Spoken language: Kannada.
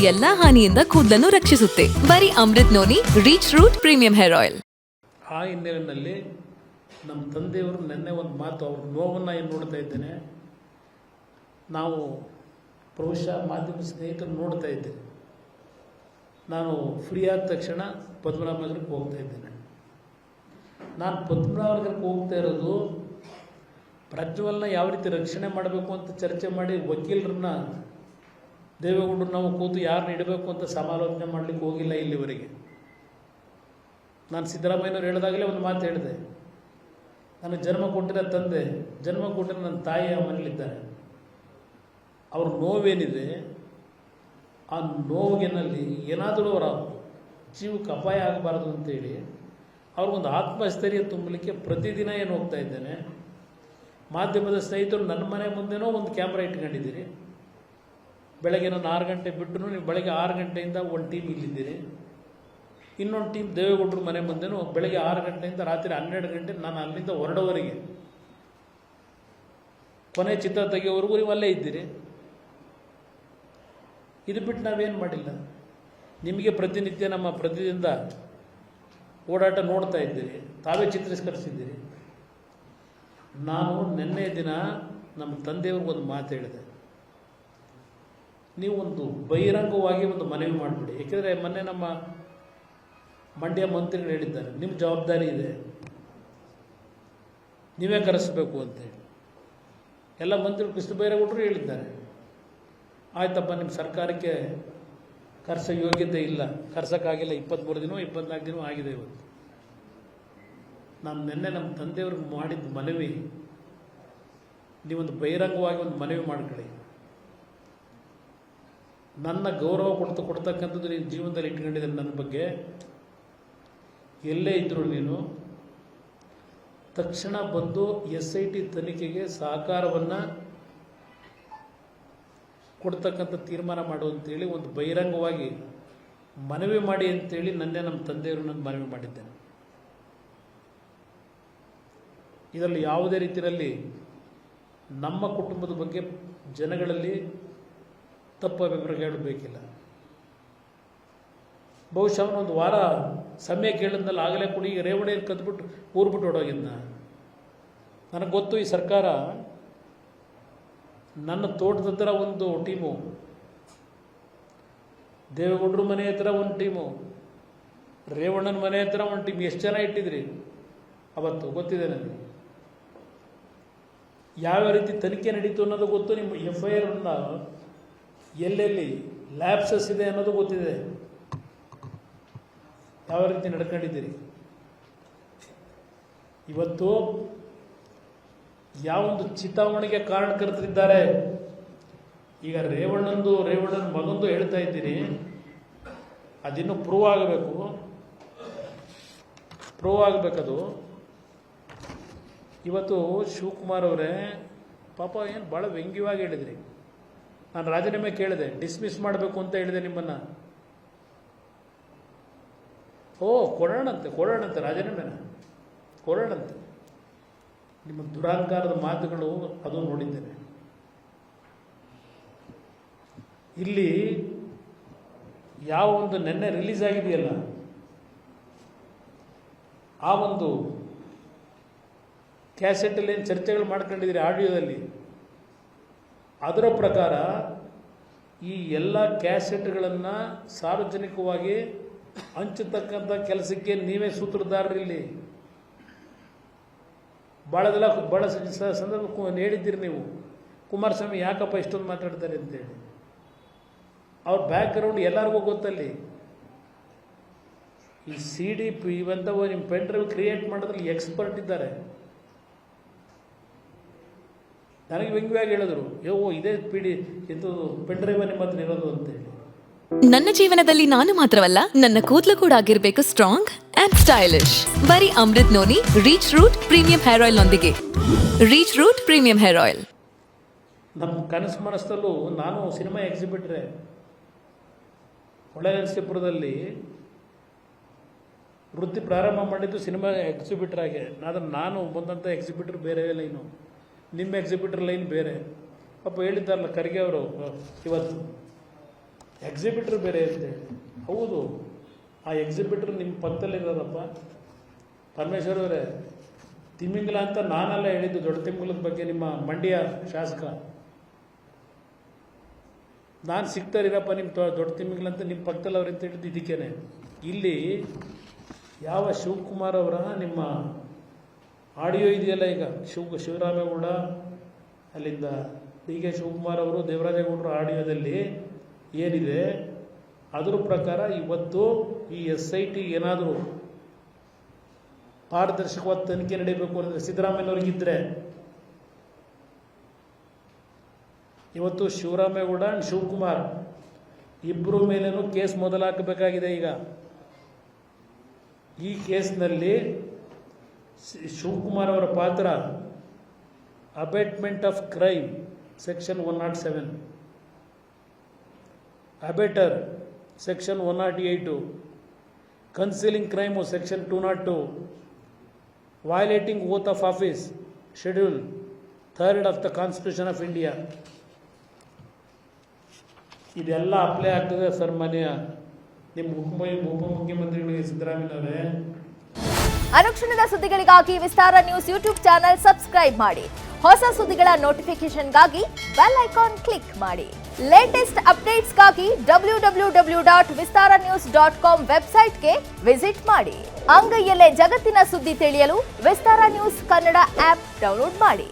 ಎಲ್ಲಾ ಹಾನಿಯಿಂದ ಕೂದಲನ್ನು ರಕ್ಷಿಸುತ್ತೆ. ಬರೀ Amrut noni reach root premium hair oil. ಆ ಹಿನ್ನೆಲೆಯಲ್ಲಿ ನಮ್ಮ ತಂದೆಯವರು ನೆನ್ನೆ ಒಂದು ಮಾತು, ಅವ್ರ ನೋವನ್ನು ಏನು ನೋಡ್ತಾ ಇದ್ದೇನೆ, ನಾವು ಬಹುಶಃ ಮಾಧ್ಯಮ ಸ್ನೇಹಿತರು ನೋಡ್ತಾ ಇದ್ದೇನೆ. ನಾನು ಫ್ರೀ ಆದ ತಕ್ಷಣ ಪದ್ಮನಾಭನಗರಕ್ಕೆ ಹೋಗ್ತಾ ಇದ್ದೇನೆ. ನಾನು ಪದ್ಮನಾಭನಗರಕ್ಕೆ ಹೋಗ್ತಾ ಇರೋದು ಪ್ರಜ್ವಲ್ನ ಯಾವ ರೀತಿ ರಕ್ಷಣೆ ಮಾಡಬೇಕು ಅಂತ ಚರ್ಚೆ ಮಾಡಿ ವಕೀಲರನ್ನ ದೇವೇಗೌಡರು ನಾವು ಕೂತು ಯಾರನ್ನ ಇಡಬೇಕು ಅಂತ ಸಮಾಲೋಚನೆ ಮಾಡಲಿಕ್ಕೆ ಹೋಗಿಲ್ಲ ಇಲ್ಲಿವರೆಗೆ. ನಾನು ಸಿದ್ದರಾಮಯ್ಯನವ್ರು ಹೇಳಿದಾಗಲೇ ಒಂದು ಮಾತು ಹೇಳಿದೆ, ನನಗೆ ಜನ್ಮ ಕೊಟ್ಟಿರೋ ತಂದೆ, ಜನ್ಮ ಕೊಟ್ಟಿರೋ ನನ್ನ ತಾಯಿ ಆ ಮನೇಲಿದ್ದಾರೆ. ಅವ್ರ ನೋವೇನಿದೆ ಆ ನೋವಿನಲ್ಲಿ ಏನಾದರೂ ಅವರ ಜೀವಕ್ಕೆ ಅಪಾಯ ಆಗಬಾರ್ದು ಅಂತೇಳಿ ಅವ್ರಿಗೊಂದು ಆತ್ಮಸ್ಥೈರ್ಯ ತುಂಬಲಿಕ್ಕೆ ಪ್ರತಿದಿನ ಏನು ಹೋಗ್ತಾ ಇದ್ದೇನೆ. ಮಾಧ್ಯಮದ ಸ್ನೇಹಿತರು ನನ್ನ ಮನೆ ಮುಂದೆನೋ ಒಂದು ಕ್ಯಾಮ್ರಾ ಇಟ್ಕೊಂಡಿದ್ದೀರಿ. ಬೆಳಗ್ಗೆ ನಾನು 6 ಗಂಟೆ ಬಿಟ್ಟು ನೀವು ಬೆಳಗ್ಗೆ 6 ಗಂಟೆಯಿಂದ ಒಂದು ಟೀಮ್ ಇಲ್ಲಿದ್ದೀರಿ, ಇನ್ನೊಂದು ಟೀಮ್ ದೇವೇಗೌಡರು ಮನೆ ಮುಂದೆನೂ ಬೆಳಗ್ಗೆ 6 ಗಂಟೆಯಿಂದ ರಾತ್ರಿ 12 ಗಂಟೆ ನಾನು ಅಲ್ಲಿಂದ ಹೊರಡೋವರೆಗೆ ಕೊನೆ ಚಿತ್ರ ತೆಗೆಯೋವರೆಗೂ ನೀವು ಅಲ್ಲೇ ಇದ್ದೀರಿ. ಇದು ಬಿಟ್ಟು ನಾವೇನು ಮಾಡಿಲ್ಲ. ನಿಮಗೆ ಪ್ರತಿನಿತ್ಯ ನಮ್ಮ ಪ್ರತಿದಿನದ ಓಡಾಟ ನೋಡ್ತಾ ಇದ್ದೀರಿ, ತಾವೇ ಚಿತ್ರೀಕರಿಸಿದ್ದೀರಿ. ನಾನು ನಿನ್ನೆ ದಿನ ನಮ್ಮ ತಂದೆಯವ್ರಿಗೆ ಒಂದು ಮಾತು ಹೇಳಿದೆ, ನೀವು ಒಂದು ಬಹಿರಂಗವಾಗಿ ಒಂದು ಮನವಿ ಮಾಡಿಬಿಡಿ. ಏಕೆಂದರೆ ಮೊನ್ನೆ ನಮ್ಮ ಮಂಡ್ಯ ಮಂತ್ರಿಗಳು ಹೇಳಿದ್ದಾರೆ, ನಿಮ್ಮ ಜವಾಬ್ದಾರಿ ಇದೆ, ನೀವೇ ಕರೆಸಬೇಕು ಅಂತೇಳಿ. ಎಲ್ಲ ಮಂತ್ರಿಗಳು ಕೃಷ್ಣ ಬೈರೇಗೌಡರು ಹೇಳಿದ್ದಾರೆ. ಆಯ್ತಪ್ಪ, ನಿಮ್ಮ ಸರ್ಕಾರಕ್ಕೆ ಕರೆಸೋ ಯೋಗ್ಯತೆ ಇಲ್ಲ, ಕರ್ಸೋಕ್ಕಾಗಿಲ್ಲ, 23 ದಿನ 24 ದಿನ ಆಗಿದೆ ಇವತ್ತು. ನಾನು ನಿನ್ನೆ ನಮ್ಮ ತಂದೆಯವ್ರಿಗೆ ಮಾಡಿದ ಮನವಿ, ನೀವೊಂದು ಬಹಿರಂಗವಾಗಿ ಒಂದು ಮನವಿ ಮಾಡ್ಕೊಳ್ಳಿ. ನನ್ನ ಗೌರವ ಕೊಡ್ತಕ್ಕಂಥದ್ದು ನೀನು ಜೀವನದಲ್ಲಿ ಇಟ್ಕೊಂಡಿದ್ದೀನಿ. ನನ್ನ ಬಗ್ಗೆ ಎಲ್ಲೇ ಇದ್ದರೂ ನೀನು ತಕ್ಷಣ ಬಂದು SIT ತನಿಖೆಗೆ ಸಹಕಾರವನ್ನು ಕೊಡ್ತಕ್ಕಂಥ ತೀರ್ಮಾನ ಮಾಡು ಅಂತೇಳಿ ಒಂದು ಬಹಿರಂಗವಾಗಿ ಮನವಿ ಮಾಡಿ ಅಂತೇಳಿ ನನ್ನೇ ನಮ್ಮ ತಂದೆಯವರು ನಾನು ಮನವಿ ಮಾಡಿದ್ದೇನೆ. ಇದರಲ್ಲಿ ಯಾವುದೇ ರೀತಿಯಲ್ಲಿ ನಮ್ಮ ಕುಟುಂಬದ ಬಗ್ಗೆ ಜನಗಳಲ್ಲಿ ತಪ್ಪು ಅಭಿಪ್ರಾಯ ಹೇಳಬೇಕಿಲ್ಲ. ಬಹುಶಃ ಅವನೊಂದು ವಾರ ಸಮಯ ಕೇಳಿದ್ನಲ್ಲ, ಆಗಲೇ ಕೂಡ ಈಗ ರೇವಣಿಯನ್ನು ಕದ್ಬಿಟ್ಟು ಊರ್ಬಿಟ್ಟು ಹೊಡೋಗಿದ್ನ. ನನಗೆ ಗೊತ್ತು, ಈ ಸರ್ಕಾರ ನನ್ನ ತೋಟದ ಹತ್ರ ಒಂದು ಟೀಮು, ದೇವೇಗೌಡರು ಮನೆ ಹತ್ರ ಒಂದು ಟೀಮು, ರೇವಣ್ಣನ ಮನೆ ಹತ್ರ ಒಂದು ಟೀಮ್, ಎಷ್ಟು ಜನ ಇಟ್ಟಿದ್ರಿ ಅವತ್ತು ಗೊತ್ತಿದೆ ನನಗೆ. ಯಾವ್ಯಾವ ರೀತಿ ತನಿಖೆ ನಡೀತು ಅನ್ನೋದು ಗೊತ್ತು. ನಿಮ್ಮ FIR ಎಲ್ಲೆಲ್ಲಿ ಲ್ಯಾಪ್ಸಸ್ ಇದೆ ಅನ್ನೋದು ಗೊತ್ತಿದೆ, ಯಾವ ರೀತಿ ನಡ್ಕೊಂಡಿದ್ದೀರಿ. ಇವತ್ತು ಯಾವೊಂದು ಚಿತಾವಣೆಗೆ ಕಾರಣಕರ್ತರಿದ್ದಾರೆ. ಈಗ ರೇವಣ್ಣನ ಮಗಂದು ಹೇಳ್ತಾ ಇದ್ದೀನಿ, ಅದಿನ್ನೂ ಪ್ರೂವ್ ಆಗಬೇಕದು. ಇವತ್ತು ಶಿವಕುಮಾರ್ ಅವರೇ ಪಾಪ ಏನು ಭಾಳ ವ್ಯಂಗ್ಯವಾಗಿ ಹೇಳಿದ್ರಿ. ನಾನು ರಾಜೀನಾಮೆ ಕೇಳಿದೆ, ಡಿಸ್ಮಿಸ್ ಮಾಡಬೇಕು ಅಂತ ಹೇಳಿದೆ ನಿಮ್ಮನ್ನು. ಕೊಡೋಣಂತೆ ರಾಜೀನಾಮೆನ ಕೊಡೋಣಂತೆ. ನಿಮ್ಮ ದುರಹಂಕಾರದ ಮಾತುಗಳು ಅದು ನೋಡಿದ್ದೇನೆ. ಇಲ್ಲಿ ಯಾವ ಒಂದು ನೆನ್ನೆ ರಿಲೀಸ್ ಆಗಿದೆಯಲ್ಲ, ಆ ಒಂದು ಕ್ಯಾಸೆಟಲ್ಲಿ ಏನು ಚರ್ಚೆಗಳು ಮಾಡ್ಕೊಂಡಿದ್ದೀರಿ ಆಡಿಯೋದಲ್ಲಿ, ಅದರ ಪ್ರಕಾರ ಈ ಎಲ್ಲ ಕ್ಯಾಸೆಟ್ಗಳನ್ನು ಸಾರ್ವಜನಿಕವಾಗಿ ಹಂಚತಕ್ಕಂಥ ಕೆಲಸಕ್ಕೆ ನೀವೇ ಸೂತ್ರಧಾರರಿಲ್ಲಿ. ಭಾಳ ಸಂದರ್ಭ ಹೇಳಿದ್ದೀರಿ ನೀವು, ಕುಮಾರಸ್ವಾಮಿ ಯಾಕಪ್ಪ ಇಷ್ಟೊಂದು ಮಾತಾಡ್ತಾರೆ ಅಂತೇಳಿ. ಅವ್ರ ಬ್ಯಾಕ್ಗ್ರೌಂಡ್ ಎಲ್ಲರಿಗೂ ಗೊತ್ತಲ್ಲಿ. ಈ CD ಇವಂತ ನಿಮ್ಮ ಪೆನ್ ಡ್ರೈವ್ ಕ್ರಿಯೇಟ್ ಮಾಡೋದ್ರಲ್ಲಿ ಎಕ್ಸ್ಪರ್ಟ್ ಇದ್ದಾರೆ. ನನಗೆ ವ್ಯಂಗ್ಯವಾಗಿ ಹೇಳಿದ್ರು, ಇದೇ ಇದು ಪೆನ್ ಡ್ರೈವ್ ನಿಮ್ಮ ಹತ್ರ ಇರೋದು ಅಂತೇಳಿ. ನನ್ನ ಜೀವನದಲ್ಲಿ ನಾನು ಮಾತ್ರವಲ್ಲ, ನನ್ನ ಕೂದಲು ಕೂಡ ಆಗಿರ್ಬೇಕು ಸ್ಟ್ರಾಂಗ್ ಅಂಡ್ ಸ್ಟೈಲಿಶ್. ಬರೀ Amrut noni reach root premium hair oil ನೊಂದಿಗೆ. Reach root premium hair oil. ನಮ್ಮ ಕನಸು ಮನಸ್ಸಲ್ಲೂ ನಾನು ಸಿನಿಮಾ ಎಕ್ಸಿಬಿಟ್ರೆ ಹೊಳೆನರಸೀಪುರದಲ್ಲಿ ವೃತ್ತಿ ಪ್ರಾರಂಭ ಮಾಡಿದ್ದು ಸಿನಿಮಾ ಎಕ್ಸಿಬಿಟ್ರ್ ಆಗಿ. ನಾನು ಬಂದಂಥ ಎಕ್ಸಿಬಿಟ್ರ್ ಬೇರೆ ಲೈನು, ನಿಮ್ಮ ಎಕ್ಸಿಬಿಟ್ರ್ ಲೈನ್ ಬೇರೆ. ಪಾಪ ಹೇಳಿದ್ದಾರಲ್ಲ ಖರ್ಗೆ ಅವರು ಇವತ್ತು, ಎಕ್ಸಿಬಿಟ್ರ್ ಬೇರೆ ಅಂತೇಳಿ. ಹೌದು, ಆ ಎಕ್ಸಿಬಿಟ್ರ್ ನಿಮ್ಮ ಪಕ್ಕದಲ್ಲಿರೋರಪ್ಪ ಪರಮೇಶ್ವರ್ ಅವರೇ. ತಿಮಿಂಗಲ ಅಂತ ನಾನೆಲ್ಲ ಹೇಳಿದ್ದು, ದೊಡ್ಡ ತಿಮಿಂಗಲದ ಬಗ್ಗೆ ನಿಮ್ಮ ಮಂಡ್ಯ ಶಾಸಕ. ನಾನು ಸಿಗ್ತಾರಿರಪ್ಪ ನಿಮ್ಮ ದೊಡ್ಡ ತಿಮಿಂಗಲ ಅಂತ ನಿಮ್ಮ ಪಕ್ಕದಲ್ಲಿ ಅವ್ರು ಅಂತ ಹೇಳಿದ್ದು ಇದಕ್ಕೇನೆ. ಇಲ್ಲಿ ಯಾವ ಶಿವಕುಮಾರ್ ಅವರ ನಿಮ್ಮ ಆಡಿಯೋ ಇದೆಯಲ್ಲ, ಈಗ ಶಿವರಾಮೇಗೌಡ ಅಲ್ಲಿಂದ ಡಿ ಕೆ ಶಿವಕುಮಾರ್ ಅವರು ದೇವರಾಜೇಗೌಡರ ಆಡಿಯೋದಲ್ಲಿ ಏನಿದೆ ಅದರ ಪ್ರಕಾರ ಇವತ್ತು ಈ SIT ಏನಾದರೂ ಪಾರದರ್ಶಕವಾದ ತನಿಖೆ ನಡೀಬೇಕು ಅಂದರೆ ಸಿದ್ದರಾಮಯ್ಯನವ್ರಿಗಿದ್ರೆ, ಇವತ್ತು ಶಿವರಾಮೇಗೌಡ ಅಂಡ್ ಶಿವಕುಮಾರ್ ಇಬ್ಬರ ಮೇಲೇನೂ ಕೇಸ್ ಮೊದಲಾಕಬೇಕಾಗಿದೆ. ಈಗ ಈ ಕೇಸ್ನಲ್ಲಿ ಶಿವಕುಮಾರ್ ಅವರ ಪಾತ್ರ abetment of crime section 107, ಅಬೇಟರ್ section 108, concealing crime section 202, violating oath of office schedule 3 of the constitution of India. ಇದೆಲ್ಲ ಅಪ್ಲೈ ಆಗ್ತದೆ ಸರ್. ನಿಮ್ಮ ಉಪಮುಖ್ಯಮಂತ್ರಿಗಳಿಗೆ ಸಿದ್ದರಾಮಯ್ಯನವರೇ. ಅನುಕ್ಷಣದ ಸುದ್ದಿಗಳಿಗಾಗಿ ವಿಸ್ತಾರ ನ್ಯೂಸ್ ಯೂಟ್ಯೂಬ್ ಚಾನೆಲ್ ಸಬ್ಸ್ಕ್ರೈಬ್ ಮಾಡಿ. ಹೊಸ ಸುದ್ದಿಗಳ ನೋಟಿಫಿಕೇಶನ್ಗಾಗಿ ಬೆಲ್ ಐಕಾನ್ ಕ್ಲಿಕ್ ಮಾಡಿ. ಲೇಟೆಸ್ಟ್ ಅಪ್ಡೇಟ್ಸ್ಗಾಗಿ www.vistaranews.com ವೆಬ್ಸೈಟ್ಗೆ ವಿಸಿಟ್ ಮಾಡಿ. ಅಂಗೈಯಲ್ಲೇ ಜಗತ್ತಿನ ಸುದ್ದಿ ತಿಳಿಯಲು ವಿಸ್ತಾರ ನ್ಯೂಸ್ ಕನ್ನಡ ಆಪ್ ಡೌನ್ಲೋಡ್ ಮಾಡಿ.